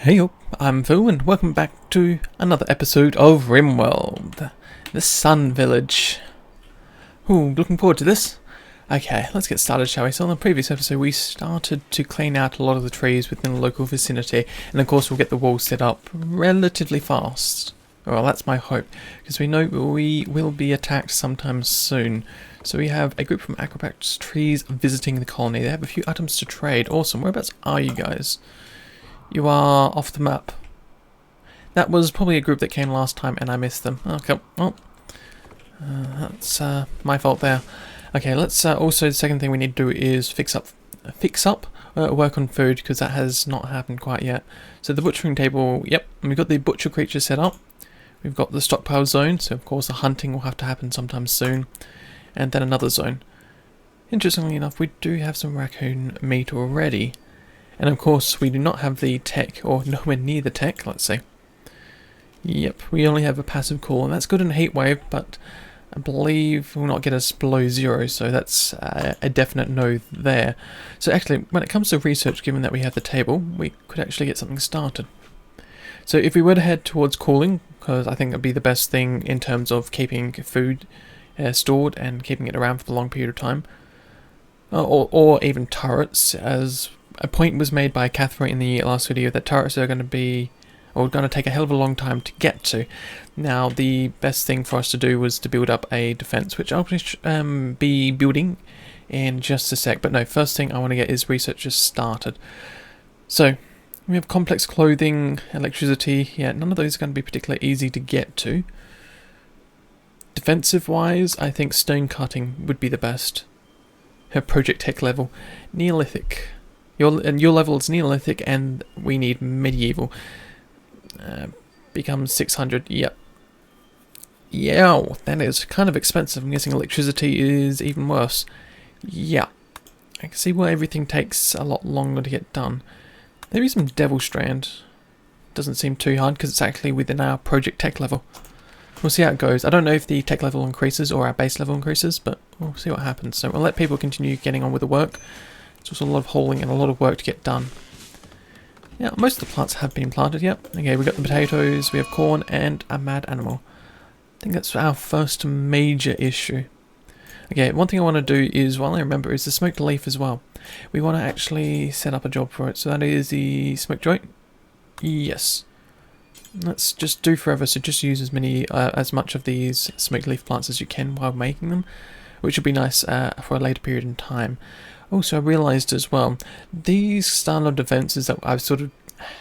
Hey up, I'm Phil and welcome back to another episode of RimWorld, the Sun Village. Ooh, looking forward to this. Okay, let's get started, shall we? So on the previous episode we started to clean out a lot of the trees within the local vicinity, and of course we'll get the walls set up relatively fast. Well, that's my hope, because we know we will be attacked sometime soon. So we have a group from Acrobats Trees visiting the colony. They have a few items to trade. Awesome. Whereabouts are you guys? You are off the map. That was probably a group that came last time and I missed them. Okay, well, that's my fault there. Okay, let's also, the second thing we need to do is fix up work on food, because that has not happened quite yet. So the butchering table, yep, we've got the butcher creature set up. We've got the stockpile zone, so of course the hunting will have to happen sometime soon. And then another zone. Interestingly enough, we do have some raccoon meat already. And of course, we do not have the tech, or nowhere near the tech, let's say. Yep, we only have a passive call, and that's good in a heat wave, but I believe will not get us below 0, so that's a definite no there. So actually, when it comes to research, given that we have the table, we could actually get something started. So if we were to head towards cooling, because I think it would be the best thing in terms of keeping food stored and keeping it around for the long period of time, or even turrets, as a point was made by Catherine in the last video that turrets are going to take a hell of a long time to get to. Now, the best thing for us to do was to build up a defense, which I'll be building in just a sec. But no, first thing I want to get is researchers started. So, we have complex clothing, electricity. Yeah, none of those are going to be particularly easy to get to. Defensive-wise, I think stone cutting would be the best. Her project tech level. Neolithic. Your level is Neolithic and we need Medieval. Becomes 600, yep. Yeah, that is kind of expensive. I'm guessing electricity is even worse. Yeah. I can see why everything takes a lot longer to get done. Maybe some Devil Strand. Doesn't seem too hard because it's actually within our project tech level. We'll see how it goes. I don't know if the tech level increases or our base level increases, but we'll see what happens. So we'll let people continue getting on with the work. It's also a lot of hauling and a lot of work to get done. Yeah, most of the plants have been planted, yep. Okay, we've got the potatoes, we have corn, and a mad animal. I think that's our first major issue. Okay, one thing I want to do is, while I remember, is the smoked leaf as well. We want to actually set up a job for it. So that is the smoked joint. Yes. Let's just do forever, so just use as much of these smoked leaf plants as you can while making them, which would be nice for a later period in time. Also, I realised as well, these style of defences that I've sort of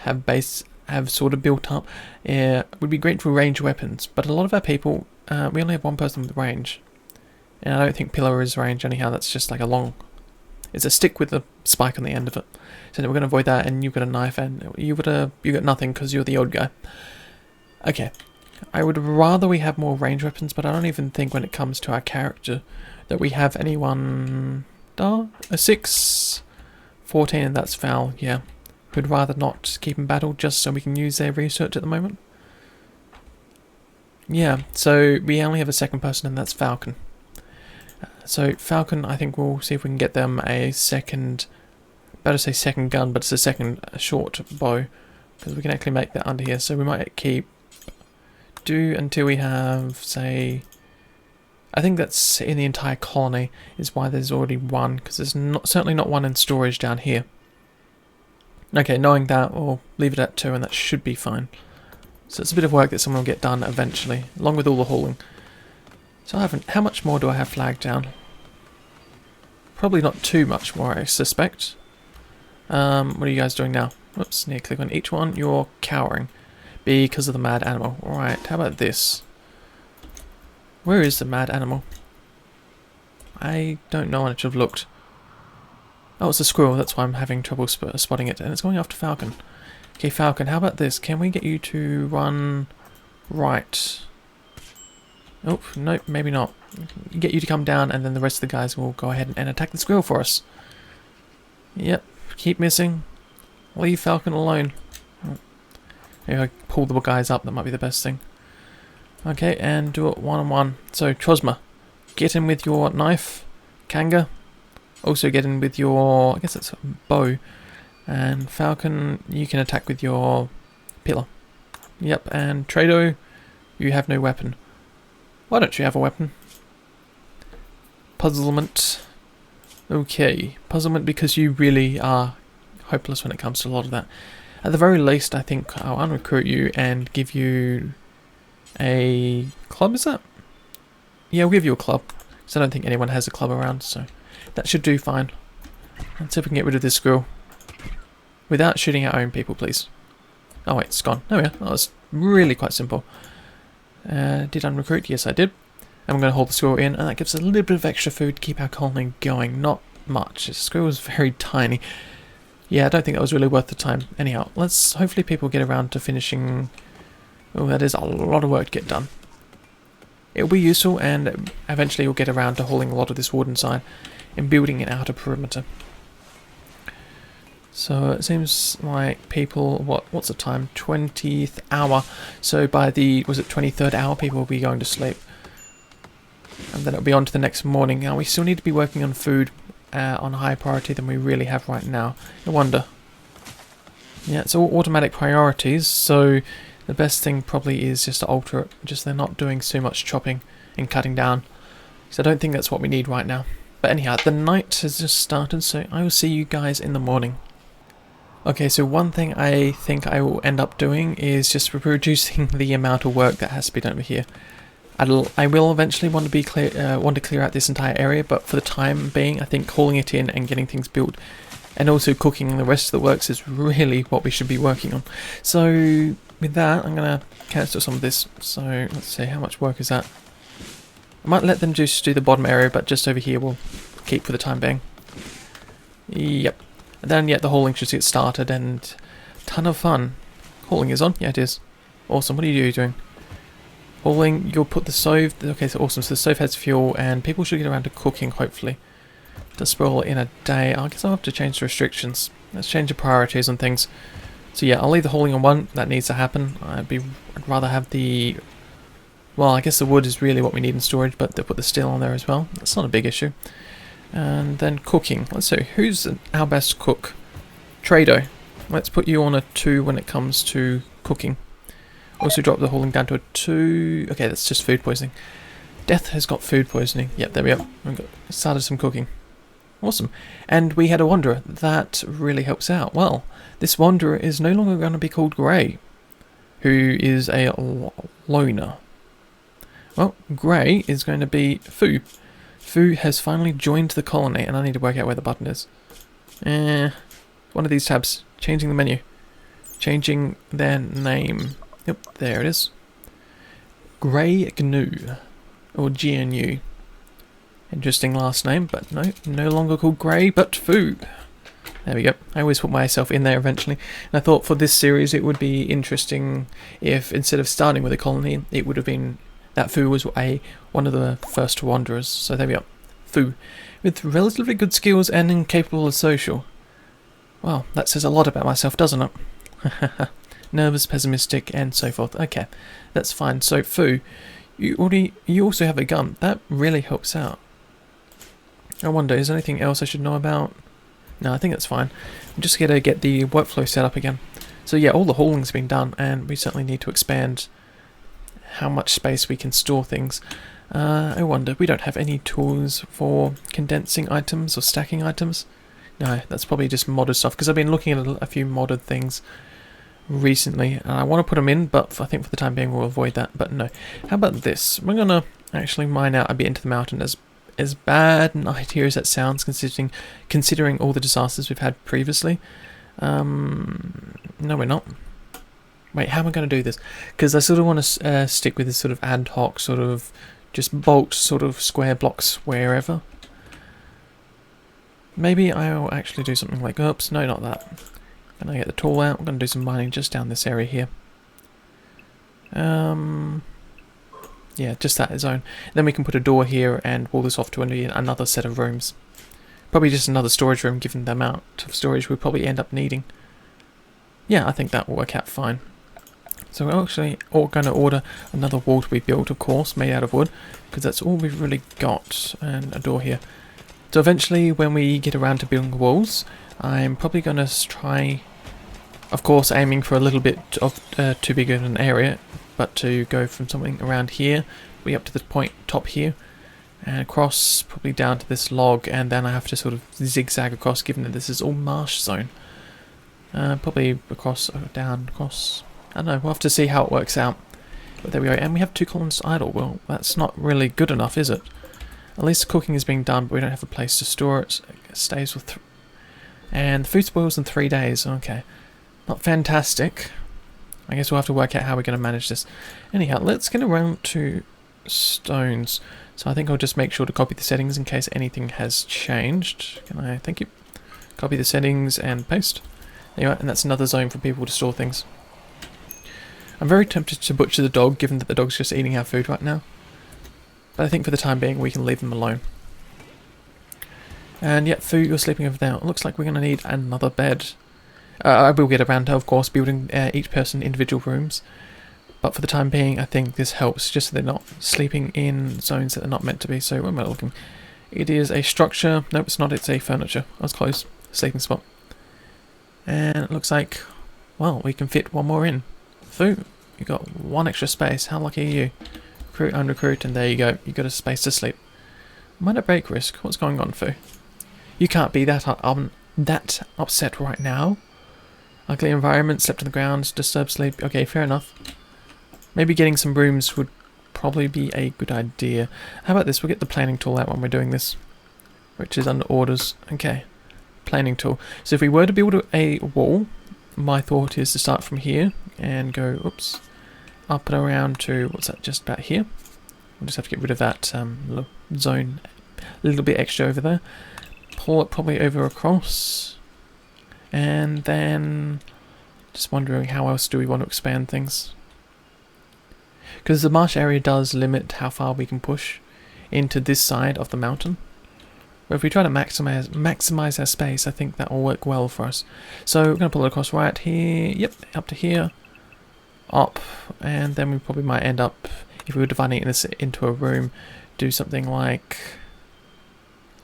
have built up would be great for ranged weapons, but a lot of our people, we only have one person with range. And I don't think pillar is range anyhow, that's just like it's a stick with a spike on the end of it. So we're going to avoid that, and you've got a knife, and you got nothing because you're the old guy. Okay, I would rather we have more range weapons, but I don't even think when it comes to our character that we have anyone... a 6, 14, and that's foul, yeah. We'd rather not keep in battle just so we can use their research at the moment. Yeah, so we only have a second person, and that's Falcon. So Falcon, I think we'll see if we can get them a second, better say second gun, but it's a second short bow, because we can actually make that under here. So we might do until we have, say, I think that's in the entire colony is why there's already one, because there's certainly not one in storage down here. Okay, knowing that, we'll leave it at 2 and that should be fine. So it's a bit of work that someone will get done eventually, along with all the hauling. So how much more do I have flagged down? Probably not too much more, I suspect. What are you guys doing now? Whoops, need to click on each one. You're cowering because of the mad animal. Alright, how about this? Where is the mad animal? I don't know, I should have looked. Oh, it's a squirrel, that's why I'm having trouble spotting it. And it's going after Falcon. Okay, Falcon, how about this? Can we get you to run right? Oh, nope, maybe not. Get you to come down, and then the rest of the guys will go ahead and attack the squirrel for us. Yep, keep missing. Leave Falcon alone. Maybe I pull the guys up, that might be the best thing. Okay, and do it one-on-one. So, Trosma, get in with your knife. Kanga, also get in with your, I guess that's a bow. And Falcon, you can attack with your pillar. Yep, and Trado, you have no weapon. Why don't you have a weapon? Puzzlement. Okay, puzzlement because you really are hopeless when it comes to a lot of that. At the very least, I think I'll unrecruit you and give you a club, is that? Yeah, I'll give you a club. Because I don't think anyone has a club around, so that should do fine. Let's see if we can get rid of this squirrel. Without shooting our own people, please. Oh wait, it's gone. There we are. That was really quite simple. Did unrecruit? Yes, I did. And I'm going to hold the squirrel in, and that gives us a little bit of extra food to keep our colony going. Not much. The squirrel is very tiny. Yeah, I don't think that was really worth the time. Anyhow, let's hopefully people get around to finishing. Oh, that is a lot of work to get done. It'll be useful, and eventually we'll get around to hauling a lot of this wood inside and building an outer perimeter. So it seems like people, what's the time? 20th hour. So by the, was it 23rd hour, people will be going to sleep. And then it'll be on to the next morning. Now we still need to be working on food on a higher priority than we really have right now. I wonder. Yeah, it's all automatic priorities, so the best thing probably is just to alter it. Just they're not doing so much chopping and cutting down. So I don't think that's what we need right now. But anyhow, the night has just started, so I will see you guys in the morning. Okay, so one thing I think I will end up doing is just reducing the amount of work that has to be done over here. I will eventually want to clear out this entire area, but for the time being, I think calling it in and getting things built, and also cooking the rest of the works is really what we should be working on. So with that, I'm going to cancel some of this. So let's see, how much work is that? I might let them just do the bottom area, but just over here we'll keep for the time being. Yep. And then, yeah, the hauling should get started, and ton of fun. Hauling is on? Yeah, it is. Awesome. What are you doing? Hauling, you'll put the stove. Okay, so awesome. So the stove has fuel, and people should get around to cooking, hopefully. To spoil in a day. I guess I'll have to change the restrictions. Let's change the priorities and things. So yeah, I'll leave the hauling on one. That needs to happen. I'd rather have the... Well, I guess the wood is really what we need in storage, but they'll put the steel on there as well. That's not a big issue. And then cooking. Let's see, who's our best cook? Trado. Let's put you on a 2 when it comes to cooking. Also drop the hauling down to a 2. Okay, that's just food poisoning. Death has got food poisoning. Yep, there we go. We started some cooking. Awesome. And we had a wanderer. That really helps out. Well, this wanderer is no longer going to be called Grey, who is a loner. Well, Grey is going to be Foo. Foo has finally joined the colony, and I need to work out where the button is. One of these tabs. Changing the menu. Changing their name. Yep, there it is. Grey GNU. Or GNU. Interesting last name, but no longer called Grey, but Foo. There we go. I always put myself in there eventually. And I thought for this series it would be interesting if instead of starting with a colony, it would have been that Foo was one of the first wanderers. So there we go. Foo. With relatively good skills and incapable of social. Well, that says a lot about myself, doesn't it? Nervous, pessimistic, and so forth. Okay, that's fine. So Foo, you also have a gun. That really helps out. I wonder, is there anything else I should know about? No, I think that's fine. I'm just going to get the workflow set up again. So yeah, all the hauling's been done, and we certainly need to expand how much space we can store things. I wonder, we don't have any tools for condensing items or stacking items. No, that's probably just modded stuff, because I've been looking at a few modded things recently, and I want to put them in, but I think for the time being we'll avoid that. But no, how about this? We're going to actually mine out a bit into the mountain. As bad an idea as that sounds, considering all the disasters we've had previously. No, we're not. Wait, how am I going to do this? Because I sort of want to stick with this sort of ad hoc, sort of just bolt sort of square blocks wherever. Maybe I'll actually do something like, oops, no, not that. When I get the tool out, I'm going to do some mining just down this area here. Yeah, just that zone. Then we can put a door here and wall this off to another set of rooms. Probably just another storage room, given the amount of storage we'll probably end up needing. Yeah, I think that will work out fine. So we're actually going to order another wall to be built, of course, made out of wood, because that's all we've really got. And a door here. So eventually, when we get around to building the walls, I'm probably going to try, of course, aiming for a little bit of too big of an area, but to go from something around here, be up to the point top here, and across, probably down to this log, and then I have to sort of zigzag across, given that this is all marsh zone. Probably across, down, across. I don't know, we'll have to see how it works out. But there we go, and we have 2 columns idle. Well, that's not really good enough, is it? At least the cooking is being done, but we don't have a place to store it. It stays with... and the food spoils in 3 days. Okay. Not fantastic. I guess we'll have to work out how we're going to manage this. Anyhow, let's get around to stones. So I think I'll just make sure to copy the settings in case anything has changed. Can I? Thank you. Copy the settings and paste. Anyway, and that's another zone for people to store things. I'm very tempted to butcher the dog, given that the dog's just eating our food right now. But I think for the time being, we can leave them alone. And yet, Fu, you're sleeping over there. It looks like we're going to need another bed. I will get around to, of course, building each person individual rooms. But for the time being, I think this helps, just so they're not sleeping in zones that they're not meant to be. So where am I looking? It is a structure. Nope, it's not. It's a furniture. I was close. Sleeping spot. And it looks like, well, we can fit one more in. Fu, you got 1 extra space. How lucky are you? Recruit, unrecruit, and there you go. You got a space to sleep. Minor break risk. What's going on, Fu? You can't be that that upset right now. Ugly environment, slept on the ground, disturbed sleep. Okay, fair enough. Maybe getting some rooms would probably be a good idea. How about this? We'll get the planning tool out when we're doing this, which is under orders. Okay, planning tool. So if we were to build a wall, my thought is to start from here and go, oops, up and around to, what's that, just about here. We'll just have to get rid of that zone a little bit extra over there. Pull it probably over across. And then, just wondering how else do we want to expand things. Because the marsh area does limit how far we can push into this side of the mountain. But if we try to maximize our space, I think that will work well for us. So we're going to pull it across right here, yep, up to here, up, and then we probably might end up, if we were dividing this into a room, do something like,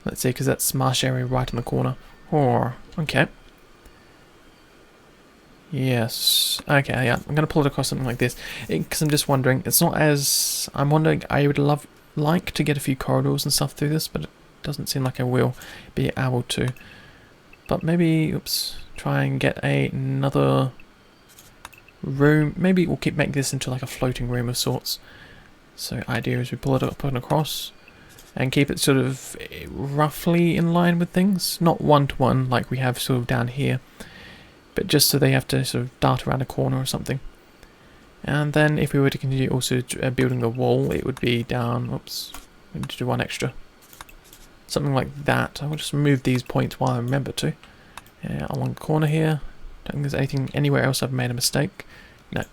let's see, because that's marsh area right in the corner. Oh, okay. Yes, okay, yeah, I'm going to pull it across something like this, because I'm just wondering, it's not as, I'm wondering, I would like to get a few corridors and stuff through this, but it doesn't seem like I will be able to. But maybe, oops, try and get another room, maybe we'll keep making this into like a floating room of sorts. So idea is we pull it up and across, and keep it sort of roughly in line with things, not one-to-one like we have sort of down here. But just so they have to sort of dart around a corner or something. And then if we were to continue also building the wall, it would be down, oops, we need to do 1 extra. Something like that. I will just remove these points while I remember to. Along the corner here. Don't think there's anything anywhere else I've made a mistake. No.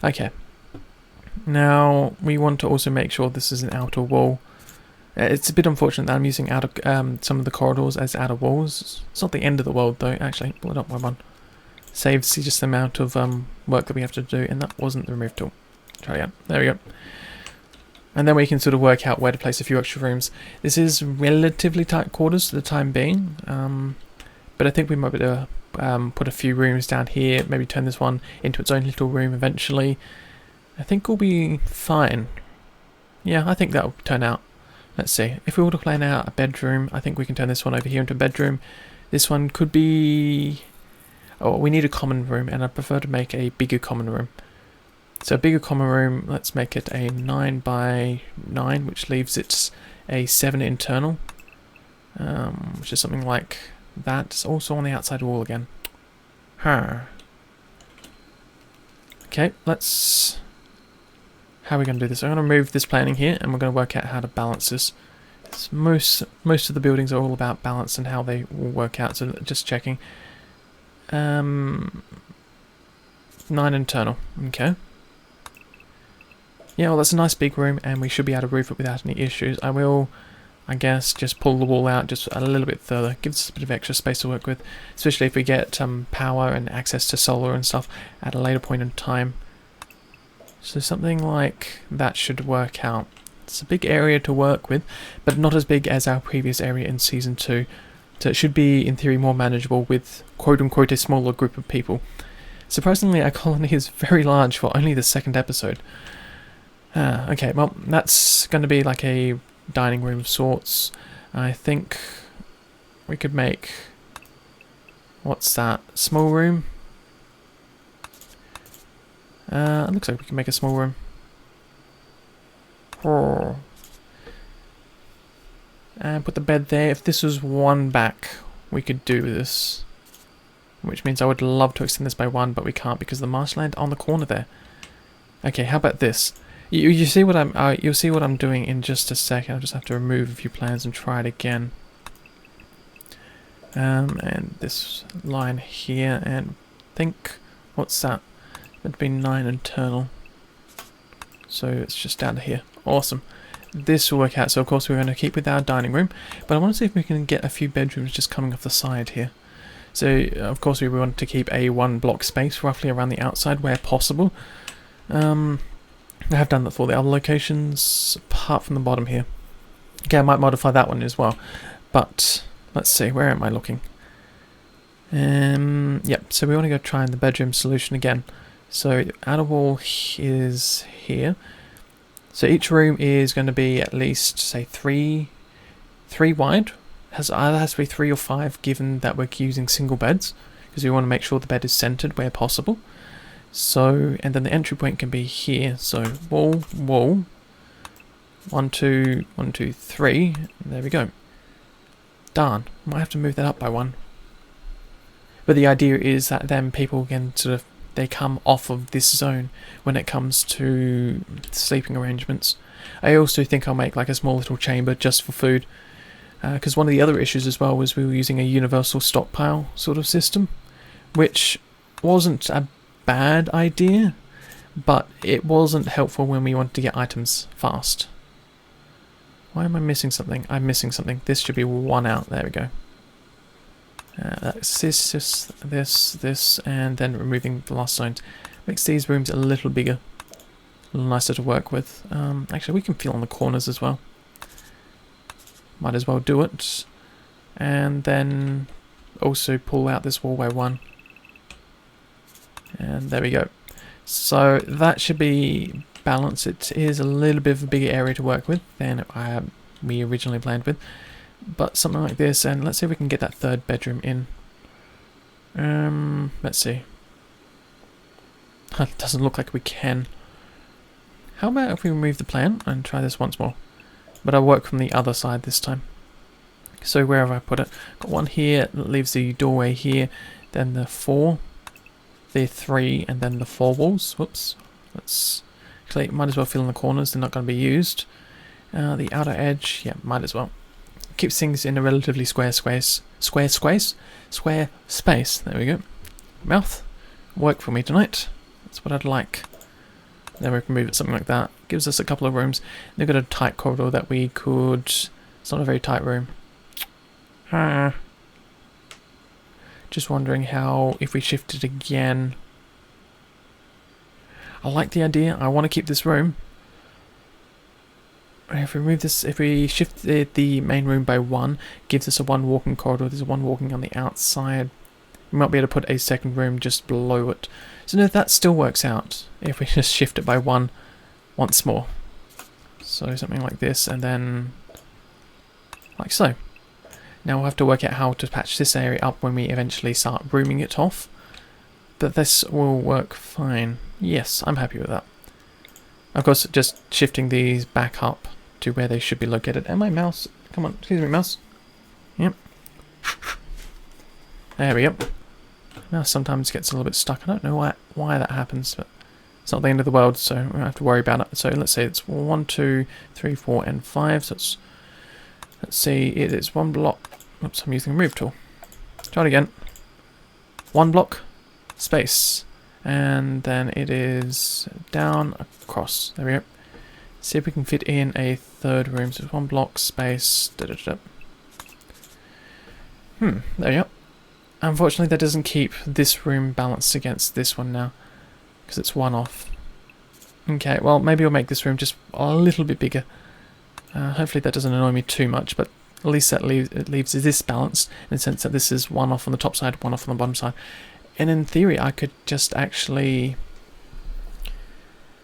Okay. Now, we want to also make sure this is an outer wall. It's a bit unfortunate that I'm using some of the corridors as outer walls. It's not the end of the world though, actually. Pull it up one. Saves just the amount of work that we have to do, and that wasn't the remove tool. Try again. There we go. And then we can sort of work out where to place a few extra rooms. This is relatively tight quarters for the time being, but I think we might be able to put a few rooms down here, maybe turn this one into its own little room eventually. I think we'll be fine. Yeah, I think that'll turn out. Let's see. If we were to plan out a bedroom, I think we can turn this one over here into a bedroom. This one could be... oh, we need a common room, and I prefer to make a bigger common room. So a bigger common room, let's make it a 9 by 9, which leaves it a 7 internal, which is something like that. It's also on the outside wall again. Okay, let's... how are we going to do this? I'm going to remove this planning here, and we're going to work out how to balance this. Most of the buildings are all about balance and how they will work out, so just checking. 9 internal, okay. Yeah, well that's a nice big room, and we should be able to roof it without any issues. I will, I guess, just pull the wall out just a little bit further. Gives us a bit of extra space to work with, especially if we get power and access to solar and stuff at a later point in time. So something like that should work out. It's a big area to work with, but not as big as our previous area in Season 2. So it should be, in theory, more manageable with quote-unquote a smaller group of people. Surprisingly, our colony is very large for only the second episode. Okay, well, that's going to be like a dining room of sorts. I think we could make... What's that? Small room? It looks like we can make a small room. Oh. And put the bed there. If this was one back, we could do this. Which means I would love to extend this by one, but we can't because of the marshland on the corner there. Okay, how about this? You see what you'll see what I'm doing in just a second. I'll just have to remove a few plans and try it again. And this line here, and think, what's that? That'd be 9 internal. So it's just down to here. Awesome. This will work out. So of course we're going to keep with our dining room, but I want to see if we can get a few bedrooms just coming off the side here. So of course we want to keep a 1 block space roughly around the outside where possible. I have done that for the other locations, apart from the bottom here. Okay, I might modify that one as well. But let's see, where am I looking? Yep, so we want to go try the bedroom solution again. So the outer wall is here. So each room is going to be at least, say, three wide. Either has to be 3 or 5, given that we're using single beds, because we want to make sure the bed is centered where possible. So, and then the entry point can be here. So wall, 1, 2, 1, 2, 3. There we go. Darn, might have to move that up by 1. But the idea is that then people can sort of, they come off of this zone when it comes to sleeping arrangements. I also think I'll make like a small little chamber just for food. Because one of the other issues as well was we were using a universal stockpile sort of system, which wasn't a bad idea, but it wasn't helpful when we wanted to get items fast. Why am I missing something? I'm missing something. This should be 1 out. There we go. That's this, and then removing the last zones. Makes these rooms a little bigger. A little nicer to work with. Actually, we can fill on the corners as well. Might as well do it. And then also pull out this wall by 1. And there we go. So that should be balanced. It is a little bit of a bigger area to work with than we originally planned with. But something like this, and let's see if we can get that 3rd bedroom in. Let's see. It doesn't look like we can. How about if we remove the plan and try this once more? But I'll work from the other side this time. So where have I put it? Got 1 here that leaves the doorway here, then the 4, the 3, and then the 4 walls. Whoops. Let's actually, might as well fill in the corners. They're not going to be used. The outer edge, yeah, might as well. Keeps things in a relatively square space. There we go. Mouth. Work for me tonight. That's what I'd like. Then we can move it something like that. Gives us a couple of rooms. They've got a tight corridor that we could... It's not a very tight room. Just wondering how, if we shift it again... I like the idea. I want to keep this room. If we move this, if we shift the main room by 1, gives us a 1 walking corridor. There's a 1 walking on the outside. We might be able to put a 2nd room just below it. So no, that still works out if we just shift it by 1 once more. So something like this, and then like so. Now we'll have to work out how to patch this area up when we eventually start rooming it off. But this will work fine. Yes, I'm happy with that. Of course, just shifting these back up to where they should be located. And my mouse, come on, excuse me, mouse. Yep. There we go. Mouse sometimes gets a little bit stuck. I don't know why that happens, but it's not the end of the world, so we don't have to worry about it. So let's say it's 1, 2, 3, 4, and 5. So it's, let's see, it is 1 block. Oops, I'm using a move tool. Try it again. 1 block, space. And then it is down, across. There we go. See if we can fit in a 3rd room. So it's 1 block, space. There we go. Unfortunately, that doesn't keep this room balanced against this one now, because it's 1 off. Okay, well, maybe I'll make this room just a little bit bigger. Hopefully that doesn't annoy me too much, but at least that leaves this balanced in the sense that this is one off on the top side, one off on the bottom side. And in theory, I could just actually...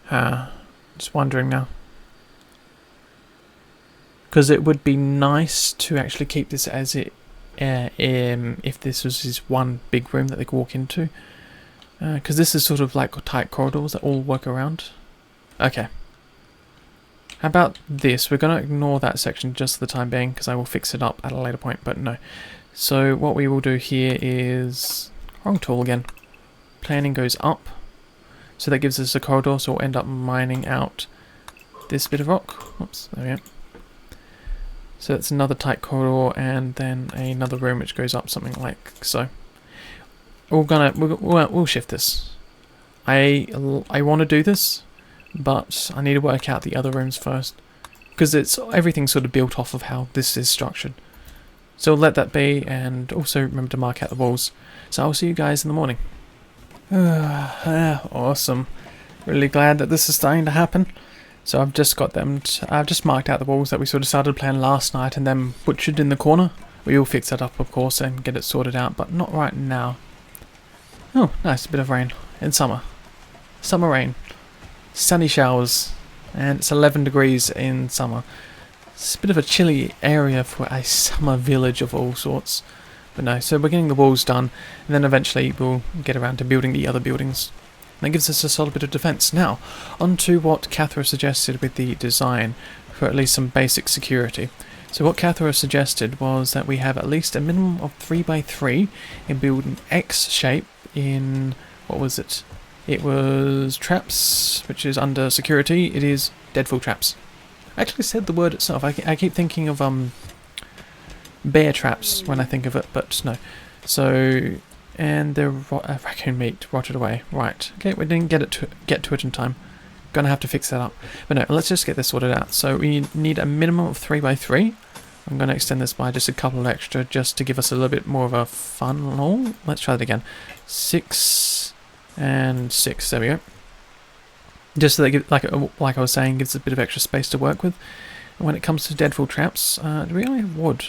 just wondering now. Because it would be nice to actually keep this as it... if this was just one big room that they could walk into. Because this is sort of like tight corridors that all work around. Okay. How about this? We're going to ignore that section just for the time being, because I will fix it up at a later point, but no. So what we will do here is... Wrong tool again. Planning goes up. So that gives us a corridor, so we'll end up mining out this bit of rock. Oops, there we go. So it's another tight corridor, and then another room which goes up something like so. We'll shift this. I want to do this, but I need to work out the other rooms first, because everything's sort of built off of how this is structured. So let that be, and also remember to mark out the walls. So I'll see you guys in the morning. Awesome. Really glad that this is starting to happen. So I've just got them. I've just marked out the walls that we sort of started playing last night, and then butchered in the corner. We will fix that up, of course, and get it sorted out, but not right now. Oh, nice, a bit of rain in summer. Summer rain. Sunny showers. And it's 11 degrees in summer. It's a bit of a chilly area for a summer village of all sorts. But no, so we're getting the walls done, and then eventually we'll get around to building the other buildings. And that gives us a solid bit of defence. Now, on to what Cathra suggested with the design for at least some basic security. So what Cathra suggested was that we have at least a minimum of 3x3 and build an X shape in, what was it? It was traps, which is under security. It is deadfall traps. I actually said the word itself. I keep thinking of bear traps when I think of it, but no. So, and the raccoon meat rotted away. Right. Okay, we didn't get to it in time. Gonna have to fix that up. But no, let's just get this sorted out. So we need a minimum of 3x3. I'm going to extend this by just a couple of extra, just to give us a little bit more of a funnel. Let's try that again. 6 and 6. There we go. Just so that, like I was saying, gives a bit of extra space to work with. And when it comes to deadfall traps, do we only have wood?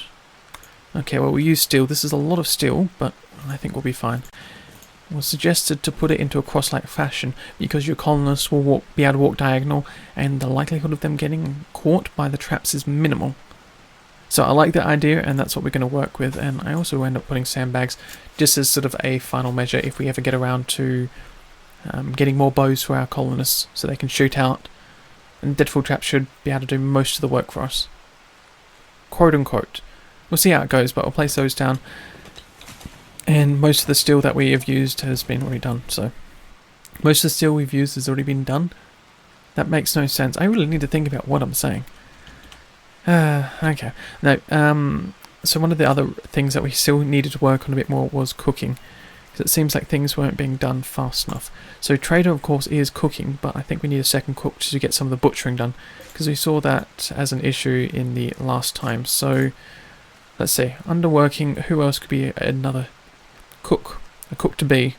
Okay, well, we use steel. This is a lot of steel, but I think we'll be fine. It was suggested to put it into a cross-like fashion because your colonists will be able to walk diagonal, and the likelihood of them getting caught by the traps is minimal. So I like the idea, and that's what we're going to work with. And I also end up putting sandbags just as sort of a final measure if we ever get around to getting more bows for our colonists so they can shoot out. And deadfall traps should be able to do most of the work for us. Quote unquote. We'll see how it goes, but I'll place those down. And most of the steel that we have used has been already done. So most of the steel we've used has already been done. That makes no sense. I really need to think about what I'm saying. Okay. No, so one of the other things that we still needed to work on a bit more was cooking. Because it seems like things weren't being done fast enough. So trader, of course, is cooking, but I think we need a second cook to get some of the butchering done. Because we saw that as an issue in the last time. So, let's see. Underworking, who else could be another cook? A cook to be.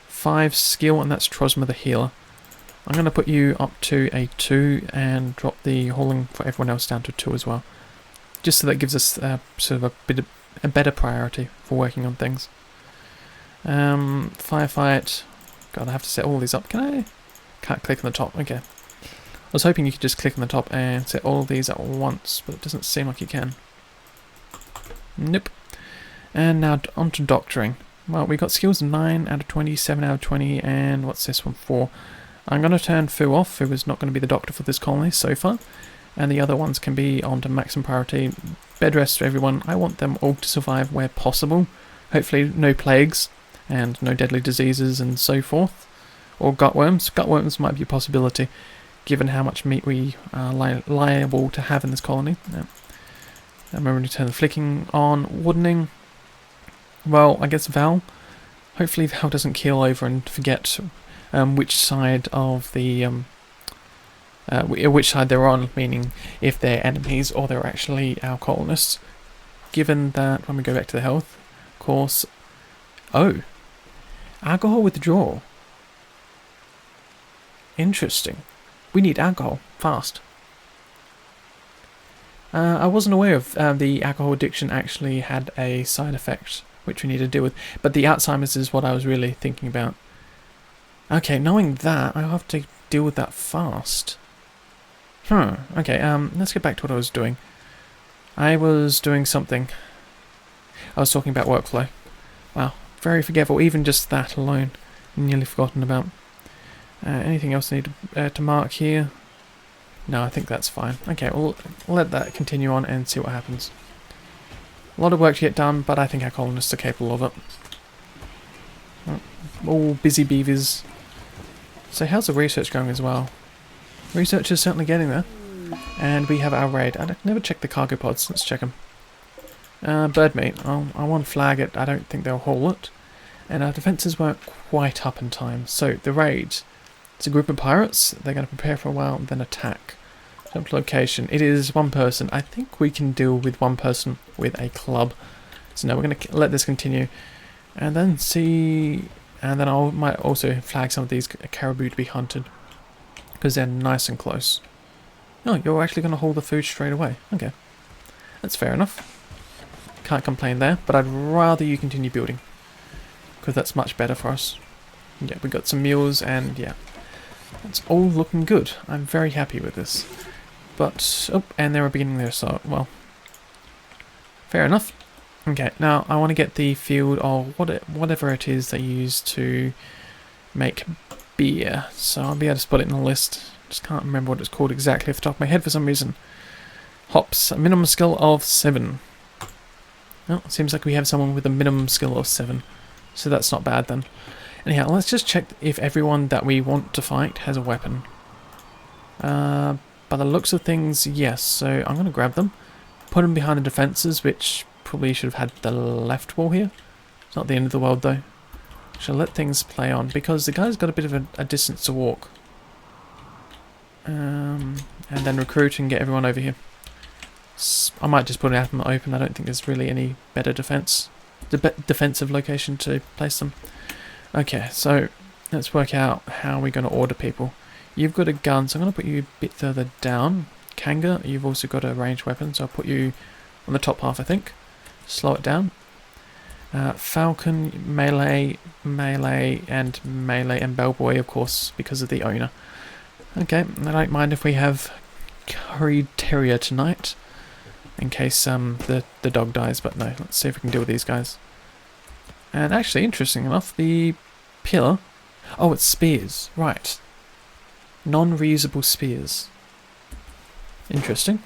5 skill, and that's Trosma the healer. I'm going to put you up to a 2 and drop the hauling for everyone else down to 2 as well. Just so that gives us sort of a better priority for working on things. Firefight. God, I have to set all these up. Can I? Can't click on the top. Okay. I was hoping you could just click on the top and set all of these at once, but it doesn't seem like you can. Nope. And now on to doctoring. Well, we got skills 9 out of 20, 7 out of 20, and what's this one for? I'm going to turn Fu off. Fu is not going to be the doctor for this colony so far. And the other ones can be on to maximum priority. Bed rest for everyone. I want them all to survive where possible. Hopefully no plagues and no deadly diseases and so forth. Or gutworms. Gutworms might be a possibility, given how much meat we are liable to have in this colony. Yeah. Remember to turn the flicking on. Woodening. Well, I guess Val. Hopefully Val doesn't keel over and forget which side of the which side they're on, meaning if they're enemies or they're actually our colonists. Given that when we go back to the health, of course, alcohol withdrawal. Interesting. We need alcohol fast. I wasn't aware of the alcohol addiction actually had a side effect which we need to deal with, but the Alzheimer's is what I was really thinking about. Okay, knowing that, I'll have to deal with that fast. Okay, let's get back to what I was doing. I was doing something. I was talking about workflow. Wow, very forgetful, even just that alone. Nearly forgotten about. Anything else I need to mark here? No, I think that's fine. Okay, we'll let that continue on and see what happens. A lot of work to get done, but I think our colonists are capable of it. All busy beavers. So how's the research going as well? Research is certainly getting there. And we have our raid. I never checked the cargo pods. Let's check them. Bird meat. I want to flag it. I don't think they'll haul it. And our defences weren't quite up in time. So the raid. It's a group of pirates. They're going to prepare for a while and then attack. Jump to location. It is one person. I think we can deal with one person with a club. So now we're going to let this continue. And then see... And then I might also flag some of these caribou to be hunted. Because they're nice and close. Oh, you're actually going to haul the food straight away. Okay. That's fair enough. Can't complain there. But I'd rather you continue building. Because that's much better for us. Yeah, we got some mules and yeah. It's all looking good. I'm very happy with this. But, oh, and they're beginning their assault. Well, fair enough. Okay, now I want to get the field of whatever it is they use to make beer. So I'll be able to spot it in the list. Just can't remember what it's called exactly off the top of my head for some reason. Hops, a minimum skill of 7. Oh, seems like we have someone with a minimum skill of 7. So that's not bad then. Anyhow, let's just check if everyone that we want to fight has a weapon. By the looks of things, yes. So I'm going to grab them, put them behind the defences, which probably should have had the left wall here. It's not the end of the world though. Shall let things play on because the guy's got a bit of a distance to walk. And then recruit and get everyone over here. I might just put it out in the open. I don't think there's really any better defensive location to place them. Okay, so let's work out how we're going to order people. You've got a gun, so I'm going to put you a bit further down. Kanga, you've also got a ranged weapon, so I'll put you on the top half, I think. Slow it down. Falcon, melee, and bellboy, of course, because of the owner. Okay, I don't mind if we have curried terrier tonight, in case the dog dies, but no, let's see if we can deal with these guys. And actually, interesting enough, the pillar... Oh, it's spears, right. Non-reusable spears. Interesting.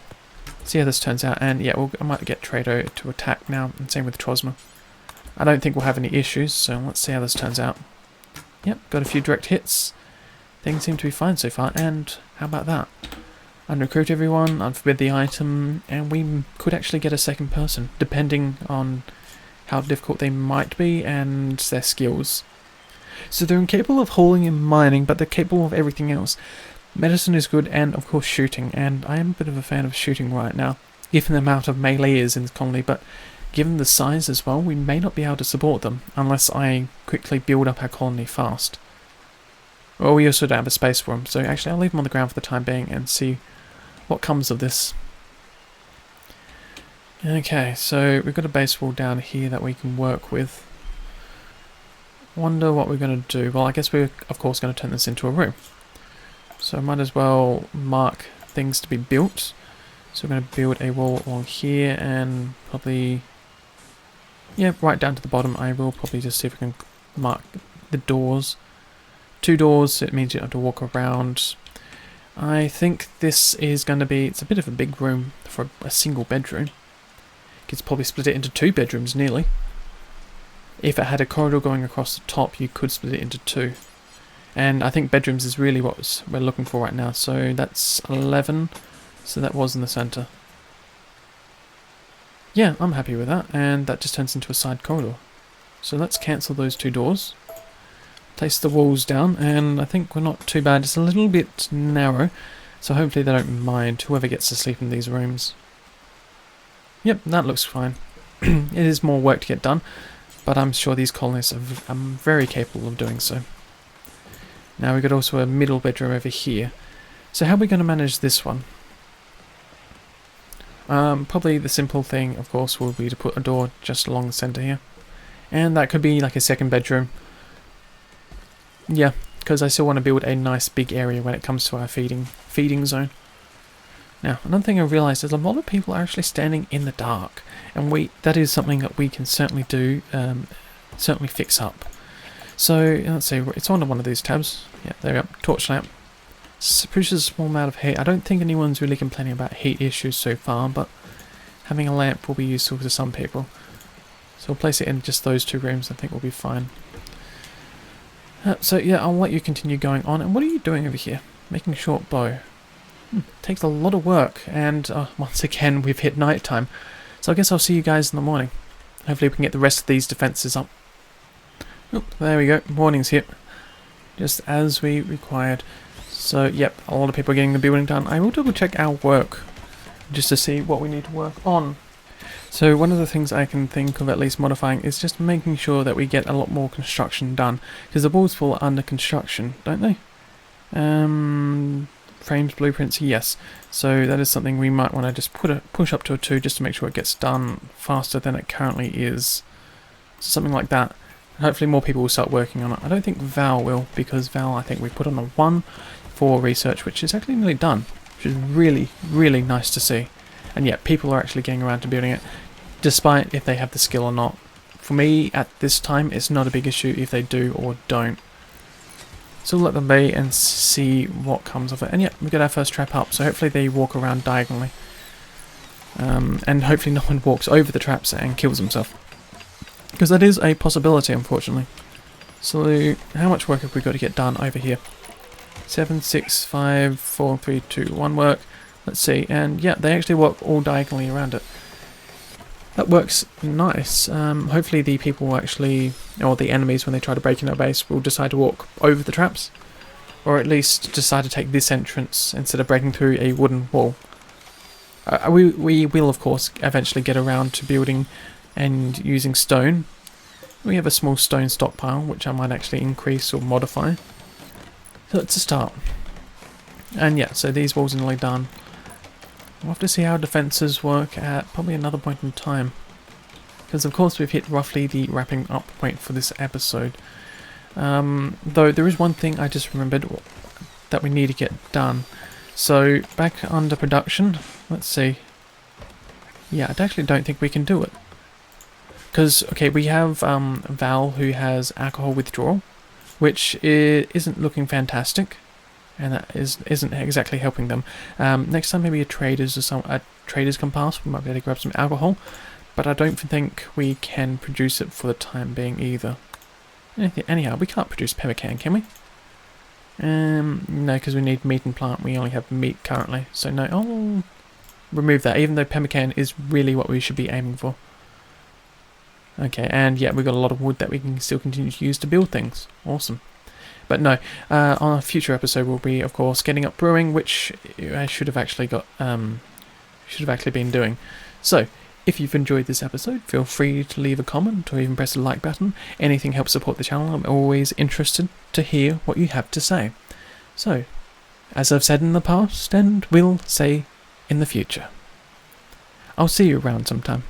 See how this turns out, and yeah, I might get Trado to attack now, and same with Trosma. I don't think we'll have any issues, so let's see how this turns out. Yep, got a few direct hits. Things seem to be fine so far, and how about that? Unrecruit everyone, unforbid the item, and we could actually get a second person, depending on how difficult they might be and their skills. So they're incapable of hauling and mining, but they're capable of everything else. Medicine is good, and of course shooting, and I am a bit of a fan of shooting right now, given the amount of meleeers in this colony, but given the size as well, we may not be able to support them, unless I quickly build up our colony fast. Well, we also don't have a space for them, so actually I'll leave them on the ground for the time being and see what comes of this. Okay, so we've got a base wall down here that we can work with. Wonder what we're going to do. Well, I guess we're of course going to turn this into a room. So I might as well mark things to be built. So we're going to build a wall along here and probably... Yeah, right down to the bottom. I will probably just see if we can mark the doors. 2 doors, so it means you don't have to walk around. I think this is going to be... It's a bit of a big room for a single bedroom. You could probably split it into 2 bedrooms nearly. If it had a corridor going across the top, you could split it into 2. And I think bedrooms is really what we're looking for right now. So that's 11. So that was in the centre. Yeah, I'm happy with that. And that just turns into a side corridor. So let's cancel those 2 doors. Place the walls down, and I think we're not too bad. It's a little bit narrow, so hopefully they don't mind whoever gets to sleep in these rooms. Yep, that looks fine. It is more work to get done, but I'm sure these colonists are very capable of doing so. Now we've got also a middle bedroom over here. So how are we going to manage this one? Probably the simple thing, of course, will be to put a door just along the centre here. And that could be like a second bedroom. Yeah, because I still want to build a nice big area when it comes to our feeding zone. Now, another thing I realised is a lot of people are actually standing in the dark. And that is something that we can certainly do, certainly fix up. So, let's see, it's on one of these tabs. Yeah, there we go, torch lamp. Produces a small amount of heat. I don't think anyone's really complaining about heat issues so far, but having a lamp will be useful to some people. So we'll place it in just those two rooms, I think we'll be fine. So yeah, I'll let you continue going on. And what are you doing over here? Making a short bow. Takes a lot of work, and once again we've hit night time. So I guess I'll see you guys in the morning. Hopefully we can get the rest of these defences up. Oh, there we go, morning's here. Just as we required. So yep, a lot of people are getting the building done. I will double check our work, just to see what we need to work on. So one of the things I can think of at least modifying is just making sure that we get a lot more construction done. Because the walls fall under construction, don't they? Frames, blueprints, yes. So that is something we might want to just push up to a 2 just to make sure it gets done faster than it currently is. So something like that. Hopefully more people will start working on it. I don't think Val will, because Val I think we put on a 1 for research, which is actually nearly done. Which is really, really nice to see. And yet people are actually getting around to building it, despite if they have the skill or not. For me, at this time, it's not a big issue if they do or don't. So we'll let them be and see what comes of it. And yeah, we got our first trap up, so hopefully they walk around diagonally. And hopefully no one walks over the traps and kills himself. Because that is a possibility, unfortunately. So how much work have we got to get done over here? 7, 6, 5, 4, 3, 2, 1 work. Let's see, and yeah, they actually walk all diagonally around it. That works nice. Hopefully the people will actually, or the enemies when they try to break in our base, will decide to walk over the traps. Or at least decide to take this entrance instead of breaking through a wooden wall. We will of course eventually get around to building and using stone. We have a small stone stockpile which I might actually increase or modify. So it's a start. And yeah, so these walls are nearly done. We'll have to see how defences work at probably another point in time. Because of course we've hit roughly the wrapping up point for this episode. Though there is one thing I just remembered that we need to get done. So back under production, let's see. Yeah, I actually don't think we can do it. Because, okay, we have Val who has alcohol withdrawal, which isn't looking fantastic. And that isn't exactly helping them. Next time maybe a traders come past, we might be able to grab some alcohol, but I don't think we can produce it for the time being either. Anyhow, we can't produce pemmican, can we? No, because we need meat and plant. We only have meat currently, so no. I'll remove that, even though pemmican is really what we should be aiming for. Okay, and yeah, we've got a lot of wood that we can still continue to use to build things. Awesome. But no, on a future episode we'll be, of course, getting up brewing, which I should have actually been doing. So, if you've enjoyed this episode, feel free to leave a comment or even press the like button. Anything helps support the channel. I'm always interested to hear what you have to say. So, as I've said in the past, and will say in the future, I'll see you around sometime.